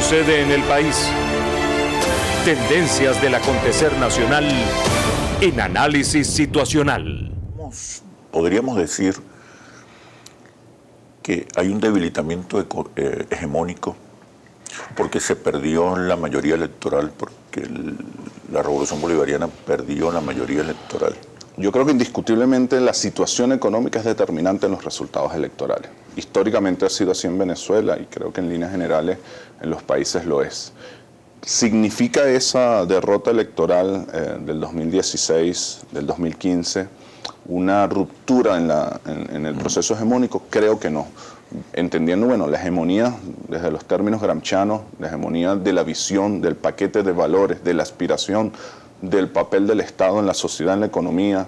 sucede en el país. Tendencias del acontecer nacional en análisis situacional. Podríamos decir que hay un debilitamiento hegemónico porque se perdió la mayoría electoral, porque la Revolución Bolivariana perdió la mayoría electoral. Yo creo que indiscutiblemente la situación económica es determinante en los resultados electorales. Históricamente ha sido así en Venezuela y creo que en líneas generales en los países lo es. ¿Significa esa derrota electoral del 2016, del 2015, una ruptura en el proceso hegemónico? Creo que no. Entendiendo, bueno, la hegemonía desde los términos gramscianos, la hegemonía de la visión, del paquete de valores, de la aspiración, del papel del Estado en la sociedad, en la economía,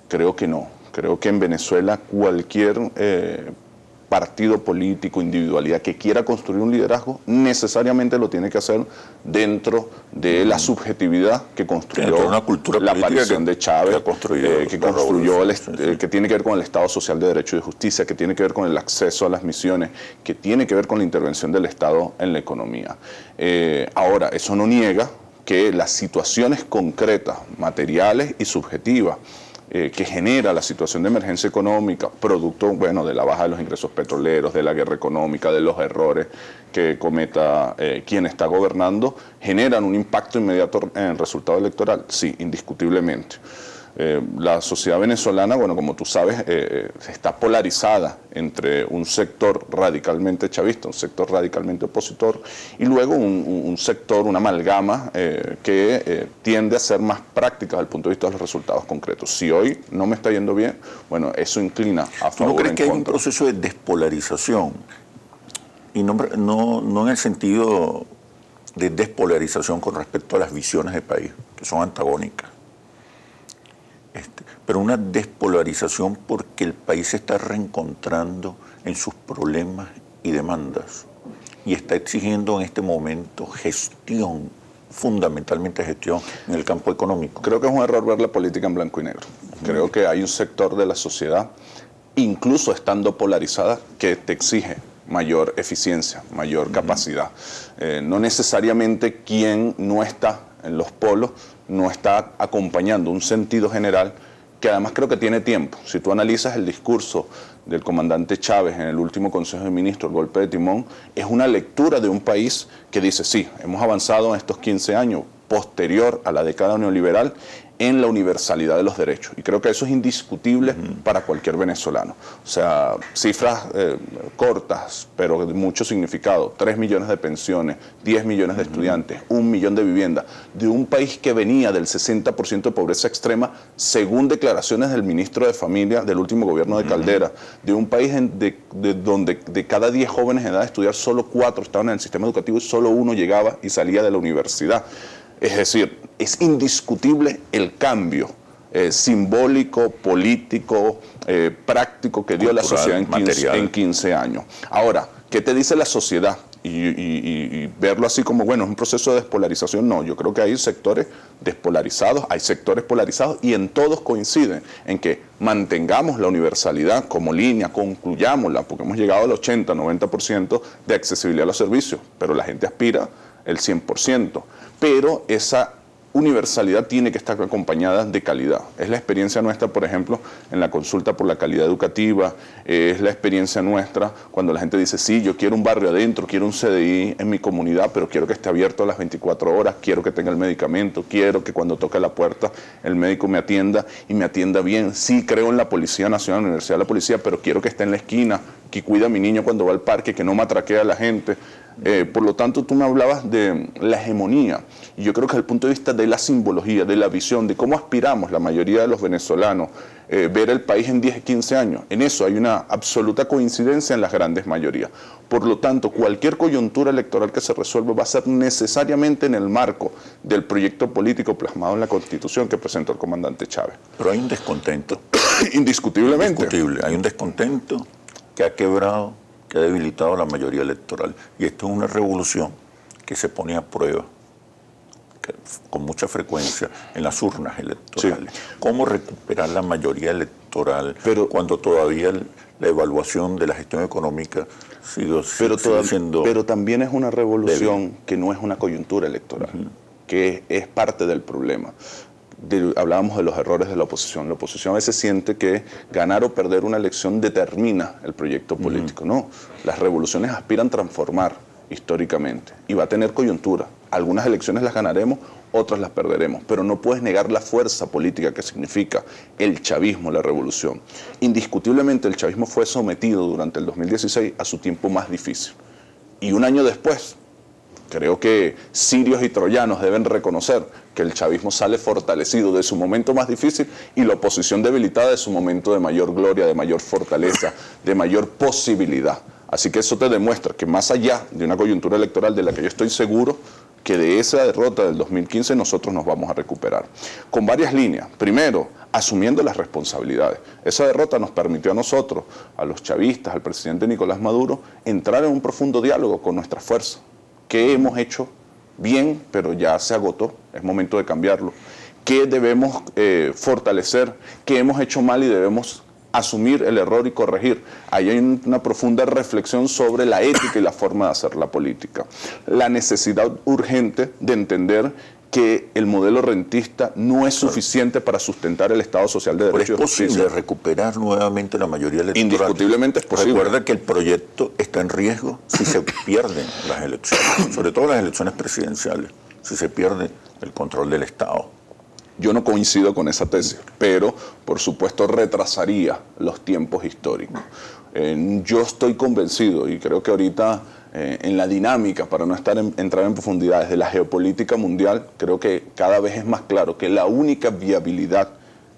creo que no. Creo que en Venezuela cualquier partido político, individualidad que quiera construir un liderazgo, necesariamente lo tiene que hacer dentro de la subjetividad que construyó una cultura la aparición de Chávez, que tiene que ver con el Estado Social de Derecho y de Justicia, que tiene que ver con el acceso a las misiones, que tiene que ver con la intervención del Estado en la economía. Ahora, eso no niega que las situaciones concretas, materiales y subjetivas, que genera la situación de emergencia económica, producto, bueno, de la baja de los ingresos petroleros, de la guerra económica, de los errores que cometa quien está gobernando, generan un impacto inmediato en el resultado electoral. Sí, indiscutiblemente. La sociedad venezolana, bueno, como tú sabes, está polarizada entre un sector radicalmente chavista, un sector radicalmente opositor, y luego un sector, una amalgama que tiende a ser más práctica desde el punto de vista de los resultados concretos. Si hoy no me está yendo bien, bueno, eso inclina a favor. ¿Tú no crees que hay un contra. proceso de despolarización? Y no en el sentido de despolarización con respecto a las visiones de país, que son antagónicas. Pero una despolarización porque el país se está reencontrando en sus problemas y demandas y está exigiendo en este momento gestión, fundamentalmente gestión en el campo económico. Creo que es un error ver la política en blanco y negro. Creo que hay un sector de la sociedad, incluso estando polarizada, que te exige mayor eficiencia, mayor capacidad. No necesariamente quien no está en los polos no está acompañando un sentido general que además creo que tiene tiempo. Si tú analizas el discurso del comandante Chávez en el último Consejo de Ministros, el golpe de timón, es una lectura de un país que dice, sí, hemos avanzado en estos 15 años posterior a la década neoliberal en la universalidad de los derechos. Y creo que eso es indiscutible para cualquier venezolano. O sea, cifras cortas, pero de mucho significado. 3 millones de pensiones, 10 millones de estudiantes, 1 millón de viviendas. De un país que venía del 60% de pobreza extrema, según declaraciones del ministro de Familia del último gobierno de Caldera. De un país donde de cada 10 jóvenes en edad de estudiar, solo 4 estaban en el sistema educativo y solo 1 llegaba y salía de la universidad. Es decir, es indiscutible el cambio simbólico, político, práctico que dio la sociedad en 15 años. Ahora, ¿qué te dice la sociedad? Y verlo así como, bueno, es un proceso de despolarización. No, yo creo que hay sectores despolarizados, hay sectores polarizados y en todos coinciden en que mantengamos la universalidad como línea, concluyámosla, porque hemos llegado al 80-90% de accesibilidad a los servicios, pero la gente aspira el 100%. Pero esa universalidad tiene que estar acompañada de calidad. Es la experiencia nuestra, por ejemplo, en la consulta por la calidad educativa, es la experiencia nuestra cuando la gente dice, sí, yo quiero un barrio adentro, quiero un CDI en mi comunidad, pero quiero que esté abierto a las 24 horas, quiero que tenga el medicamento, quiero que cuando toque la puerta el médico me atienda y me atienda bien. Sí, creo en la Policía Nacional, la Universidad de la Policía, pero quiero que esté en la esquina, que cuida a mi niño cuando va al parque, que no matraquea a la gente. Por lo tanto, tú me hablabas de la hegemonía, y yo creo que desde el punto de vista de la simbología, de la visión, de cómo aspiramos la mayoría de los venezolanos, ver el país en 10, 15 años, en eso hay una absoluta coincidencia en las grandes mayorías. Por lo tanto, cualquier coyuntura electoral que se resuelva va a ser necesariamente en el marco del proyecto político plasmado en la Constitución que presentó el comandante Chávez. Pero hay un descontento. Indiscutiblemente. Indiscutible. Hay un descontento que ha quebrado, que ha debilitado la mayoría electoral. Y esto es una revolución que se pone a prueba con mucha frecuencia en las urnas electorales. Sí. ¿Cómo recuperar la mayoría electoral, cuando todavía la evaluación de la gestión económica sigue siendo... Pero también es una revolución que no es una coyuntura electoral, que es parte del problema. Hablábamos de los errores de la oposición. La oposición a veces siente que ganar o perder una elección determina el proyecto político. No, las revoluciones aspiran a transformar históricamente y va a tener coyuntura. Algunas elecciones las ganaremos, otras las perderemos, pero no puedes negar la fuerza política que significa el chavismo, la revolución. Indiscutiblemente el chavismo fue sometido durante el 2016 a su tiempo más difícil. Y un año después, creo que sirios y troyanos deben reconocer que el chavismo sale fortalecido de su momento más difícil y la oposición debilitada de su momento de mayor gloria, de mayor fortaleza, de mayor posibilidad. Así que eso te demuestra que más allá de una coyuntura electoral de la que yo estoy seguro, que de esa derrota del 2015 nosotros nos vamos a recuperar. Con varias líneas. Primero, asumiendo las responsabilidades. Esa derrota nos permitió a nosotros, a los chavistas, al presidente Nicolás Maduro, entrar en un profundo diálogo con nuestra fuerza. ¿Qué hemos hecho bien, pero ya se agotó? Es momento de cambiarlo. ¿Qué debemos fortalecer? ¿Qué hemos hecho mal y debemos asumir el error y corregir? Ahí hay una profunda reflexión sobre la ética y la forma de hacer la política. La necesidad urgente de entender que el modelo rentista no es suficiente para sustentar el Estado social de derecho y justicia. ¿Es posible recuperar nuevamente la mayoría electoral? Indiscutiblemente es posible. Recuerda que el proyecto está en riesgo si se pierden las elecciones, sobre todo las elecciones presidenciales, si se pierde el control del Estado. Yo no coincido con esa tesis, pero por supuesto retrasaría los tiempos históricos. Yo estoy convencido y creo que ahorita en la dinámica, para no entrar en profundidades de la geopolítica mundial, creo que cada vez es más claro que la única viabilidad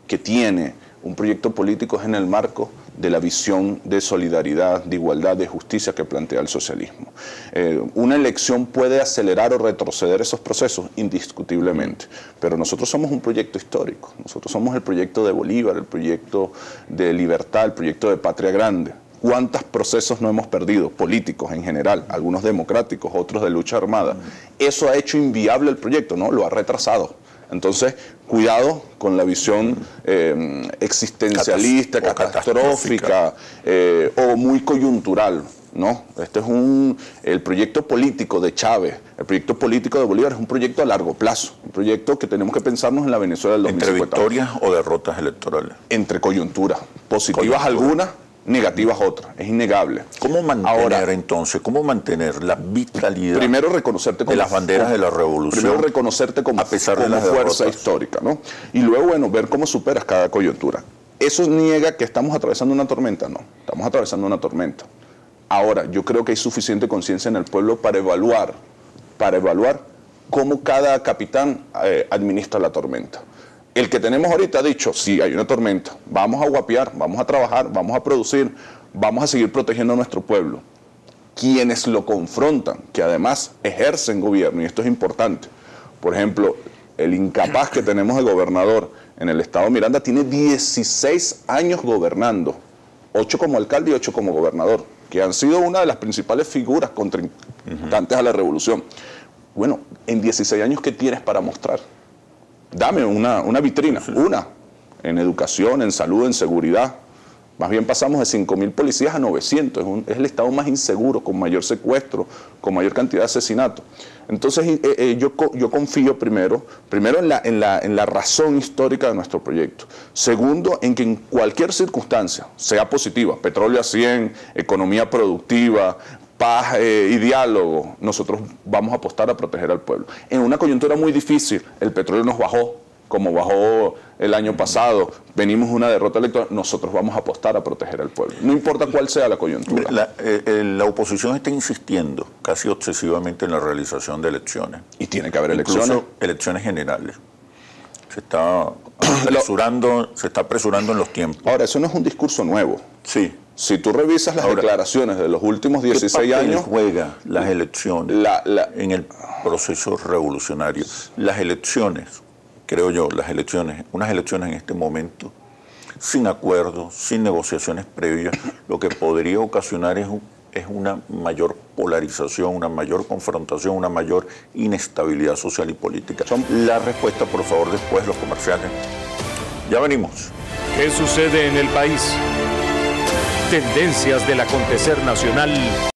que tiene un proyecto político es en el marco de la visión de solidaridad, de igualdad, de justicia que plantea el socialismo. Una elección puede acelerar o retroceder esos procesos, indiscutiblemente, pero nosotros somos un proyecto histórico, nosotros somos el proyecto de Bolívar, el proyecto de libertad, el proyecto de patria grande. ¿Cuántos procesos no hemos perdido? Políticos en general, algunos democráticos, otros de lucha armada. Eso ha hecho inviable el proyecto, ¿no? Lo ha retrasado. Entonces, cuidado con la visión existencialista, catastrófica o muy coyuntural, ¿no? Este es el proyecto político de Chávez, el proyecto político de Bolívar es un proyecto a largo plazo, un proyecto que tenemos que pensarnos en la Venezuela del 2050. ¿Entre victorias o derrotas electorales? Entre coyunturas, positivas algunas, negativas otras, es innegable. ¿Cómo mantener entonces, cómo mantener la vitalidad primero reconocerte como, de las banderas de la revolución? Primero reconocerte como, a pesar de como las fuerza derrotas histórica, ¿no? Y luego, bueno, ver cómo superas cada coyuntura. ¿Eso niega que estamos atravesando una tormenta? No, estamos atravesando una tormenta. Ahora, yo creo que hay suficiente conciencia en el pueblo para evaluar cómo cada capitán administra la tormenta. El que tenemos ahorita ha dicho, sí, hay una tormenta, vamos a guapear, vamos a trabajar, vamos a producir, vamos a seguir protegiendo a nuestro pueblo. Quienes lo confrontan, que además ejercen gobierno, y esto es importante, por ejemplo, el incapaz que tenemos de gobernador en el estado Miranda tiene 16 años gobernando, 8 como alcalde y 8 como gobernador, que han sido una de las principales figuras contrincantes a la revolución. Bueno, en 16 años, ¿qué tienes para mostrar? Dame una vitrina, una, en educación, en salud, en seguridad. Más bien pasamos de 5.000 policías a 900, es el estado más inseguro, con mayor secuestro, con mayor cantidad de asesinatos. Entonces yo confío primero en la razón histórica de nuestro proyecto. Segundo, en que en cualquier circunstancia, sea positiva, petróleo a 100, economía productiva, paz y diálogo, nosotros vamos a apostar a proteger al pueblo. En una coyuntura muy difícil, el petróleo nos bajó, como bajó el año pasado, venimos de una derrota electoral, nosotros vamos a apostar a proteger al pueblo. No importa cuál sea la coyuntura. La oposición está insistiendo casi obsesivamente en la realización de elecciones. Y tiene que haber elecciones. Incluso elecciones generales. Se está apresurando en los tiempos. Ahora, eso no es un discurso nuevo. Sí. Si tú revisas las declaraciones de los últimos 16 años... ¿Qué papel juega las elecciones en el proceso revolucionario? Las elecciones, creo yo, unas elecciones en este momento, sin acuerdos, sin negociaciones previas, lo que podría ocasionar es una mayor polarización, una mayor confrontación, una mayor inestabilidad social y política. La respuesta, por favor, después de los comerciales. Ya venimos. ¿Qué sucede en el país? Tendencias del acontecer nacional